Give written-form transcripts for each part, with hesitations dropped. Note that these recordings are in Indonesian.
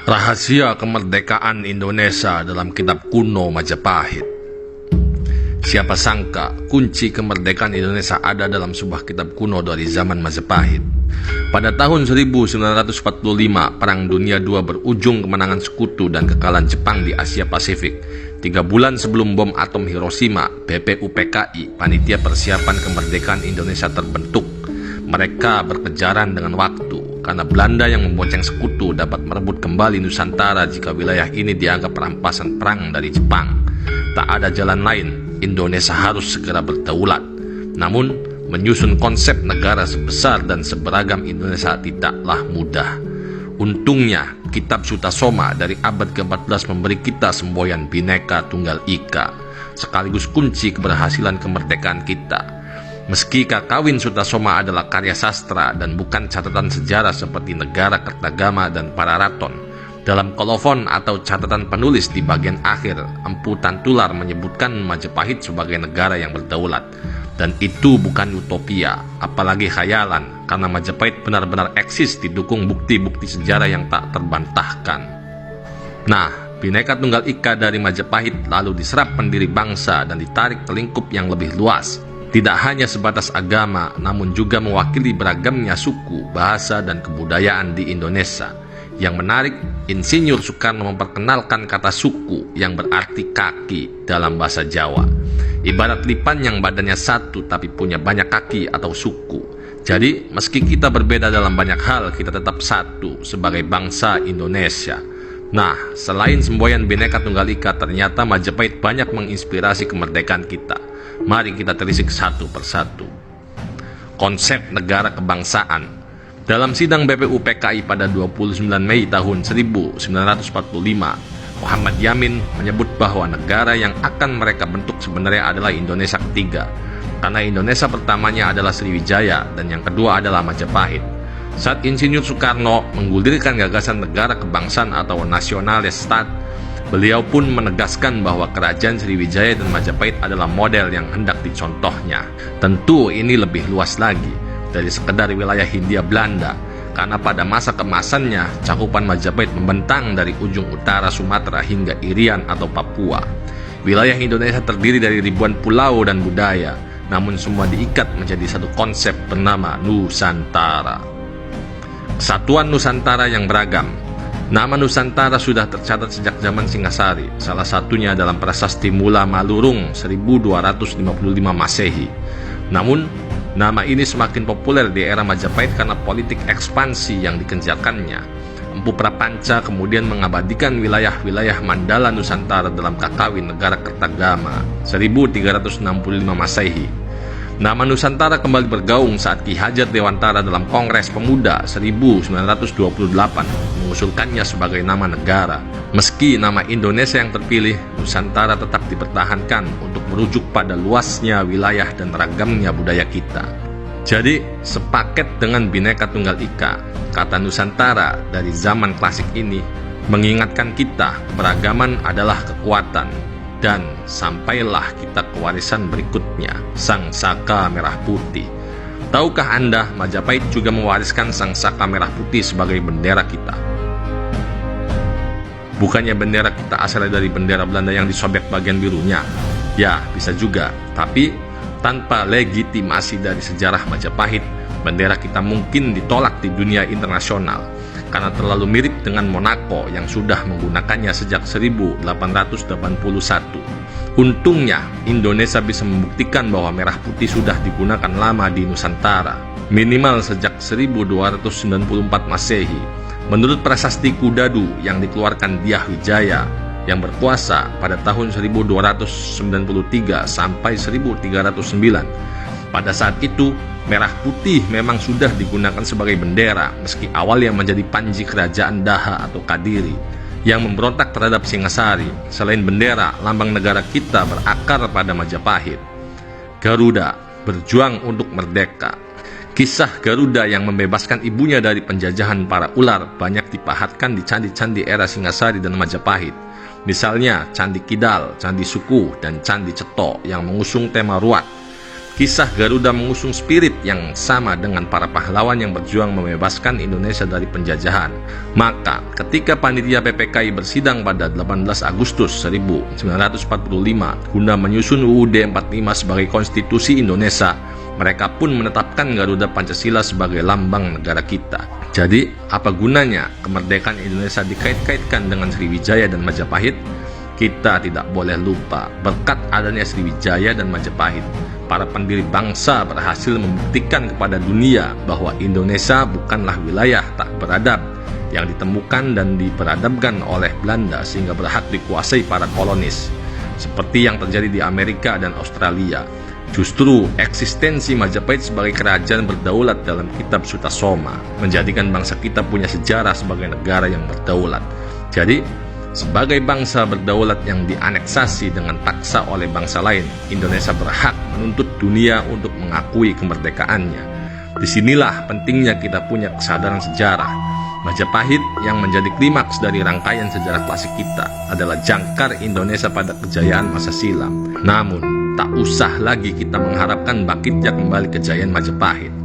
Rahasia kemerdekaan Indonesia dalam kitab kuno Majapahit. Siapa sangka kunci kemerdekaan Indonesia ada dalam sebuah kitab kuno dari zaman Majapahit. Pada tahun 1945, Perang Dunia II berujung kemenangan sekutu dan kekalahan Jepang di Asia Pasifik. 3 bulan sebelum bom atom Hiroshima, BPUPKI, Panitia Persiapan Kemerdekaan Indonesia terbentuk. Mereka berkejaran dengan waktu, karena Belanda yang membonceng sekutu dapat merebut kembali Nusantara jika wilayah ini dianggap rampasan perang dari Jepang. Tak ada jalan lain, Indonesia harus segera berdaulat. Namun, menyusun konsep negara sebesar dan seberagam Indonesia tidaklah mudah. Untungnya, kitab Sutasoma dari abad ke-14 memberi kita semboyan Bhinneka Tunggal Ika, sekaligus kunci keberhasilan kemerdekaan kita. Meski Kakawin Sutasoma adalah karya sastra dan bukan catatan sejarah seperti Negara Kertagama dan Pararaton, dalam kolofon atau catatan penulis di bagian akhir, Empu Tantular menyebutkan Majapahit sebagai negara yang berdaulat. Dan itu bukan utopia, apalagi khayalan, karena Majapahit benar-benar eksis didukung bukti-bukti sejarah yang tak terbantahkan. Nah, Bhinneka Tunggal Ika dari Majapahit lalu diserap pendiri bangsa dan ditarik ke lingkup yang lebih luas. Tidak hanya sebatas agama, namun juga mewakili beragamnya suku, bahasa, dan kebudayaan di Indonesia. Yang menarik, Insinyur Soekarno memperkenalkan kata suku yang berarti kaki dalam bahasa Jawa. Ibarat lipan yang badannya satu tapi punya banyak kaki atau suku. Jadi, meski kita berbeda dalam banyak hal, kita tetap satu sebagai bangsa Indonesia. Nah, selain semboyan Bhinneka Tunggal Ika, ternyata Majapahit banyak menginspirasi kemerdekaan kita. Mari kita telisik satu persatu. Konsep negara kebangsaan. Dalam sidang BPUPKI pada 29 Mei tahun 1945, Muhammad Yamin menyebut bahwa negara yang akan mereka bentuk sebenarnya adalah Indonesia ketiga, karena Indonesia pertamanya adalah Sriwijaya dan yang kedua adalah Majapahit. Saat Insinyur Soekarno menggulirkan gagasan negara kebangsaan atau nasionalis stat, beliau pun menegaskan bahwa kerajaan Sriwijaya dan Majapahit adalah model yang hendak dicontohnya. Tentu ini lebih luas lagi dari sekedar wilayah Hindia Belanda, karena pada masa keemasannya cakupan Majapahit membentang dari ujung utara Sumatera hingga Irian atau Papua. Wilayah Indonesia terdiri dari ribuan pulau dan budaya, namun semua diikat menjadi satu konsep bernama Nusantara. Kesatuan Nusantara yang beragam. Nama Nusantara sudah tercatat sejak zaman Singasari, salah satunya dalam Prasasti Mula Malurung 1255 Masehi. Namun, nama ini semakin populer di era Majapahit karena politik ekspansi yang dikerjakannya. Empu Prapanca kemudian mengabadikan wilayah-wilayah Mandala Nusantara dalam Kakawin Negara Kertagama 1365 Masehi. Nama Nusantara kembali bergaung saat Ki Hajar Dewantara dalam Kongres Pemuda 1928 mengusulkannya sebagai nama negara. Meski nama Indonesia yang terpilih, Nusantara tetap dipertahankan untuk merujuk pada luasnya wilayah dan ragamnya budaya kita. Jadi, sepaket dengan Bhinneka Tunggal Ika, kata Nusantara dari zaman klasik ini mengingatkan kita beragaman adalah kekuatan. Dan sampailah kita ke warisan berikutnya, Sang Saka Merah Putih. Tahukah Anda, Majapahit juga mewariskan Sang Saka Merah Putih sebagai bendera kita? Bukannya bendera kita asalnya dari bendera Belanda yang disobek bagian birunya? Ya, bisa juga. Tapi, tanpa legitimasi dari sejarah Majapahit, bendera kita mungkin ditolak di dunia internasional karena terlalu mirip dengan Monaco yang sudah menggunakannya sejak 1881. Untungnya, Indonesia bisa membuktikan bahwa merah putih sudah digunakan lama di Nusantara, minimal sejak 1294 Masehi. Menurut Prasasti Kudadu yang dikeluarkan Dyah Wijaya yang berkuasa pada tahun 1293 sampai 1309, pada saat itu, merah putih memang sudah digunakan sebagai bendera, meski awalnya menjadi panji kerajaan Daha atau Kadiri yang memberontak terhadap Singasari. Selain bendera, lambang negara kita berakar pada Majapahit. Garuda berjuang untuk merdeka. Kisah Garuda yang membebaskan ibunya dari penjajahan para ular banyak dipahatkan di candi-candi era Singasari dan Majapahit. Misalnya Candi Kidal, Candi Suku, dan Candi Ceto yang mengusung tema ruat. Kisah Garuda mengusung spirit yang sama dengan para pahlawan yang berjuang membebaskan Indonesia dari penjajahan. Maka, ketika panitia PPKI bersidang pada 18 Agustus 1945 guna menyusun UUD 45 sebagai konstitusi Indonesia, mereka pun menetapkan Garuda Pancasila sebagai lambang negara kita. Jadi, apa gunanya kemerdekaan Indonesia dikait-kaitkan dengan Sriwijaya dan Majapahit? Kita tidak boleh lupa, berkat adanya Sriwijaya dan Majapahit, para pendiri bangsa berhasil membuktikan kepada dunia bahwa Indonesia bukanlah wilayah tak beradab yang ditemukan dan diperadabkan oleh Belanda sehingga berhak dikuasai para kolonis, seperti yang terjadi di Amerika dan Australia. Justru eksistensi Majapahit sebagai kerajaan berdaulat dalam kitab Sutasoma menjadikan bangsa kita punya sejarah sebagai negara yang berdaulat. Jadi, sebagai bangsa berdaulat yang dianeksasi dengan paksa oleh bangsa lain, Indonesia berhak menuntut dunia untuk mengakui kemerdekaannya. Disinilah pentingnya kita punya kesadaran sejarah. Majapahit yang menjadi klimaks dari rangkaian sejarah klasik kita adalah jangkar Indonesia pada kejayaan masa silam. Namun, tak usah lagi kita mengharapkan bangkitnya kembali kejayaan Majapahit.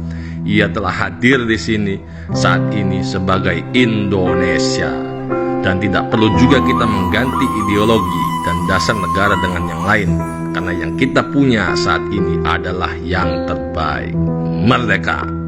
Ia telah hadir di sini saat ini sebagai Indonesia. Dan tidak perlu juga kita mengganti ideologi dan dasar negara dengan yang lain, karena yang kita punya saat ini adalah yang terbaik. Merdeka!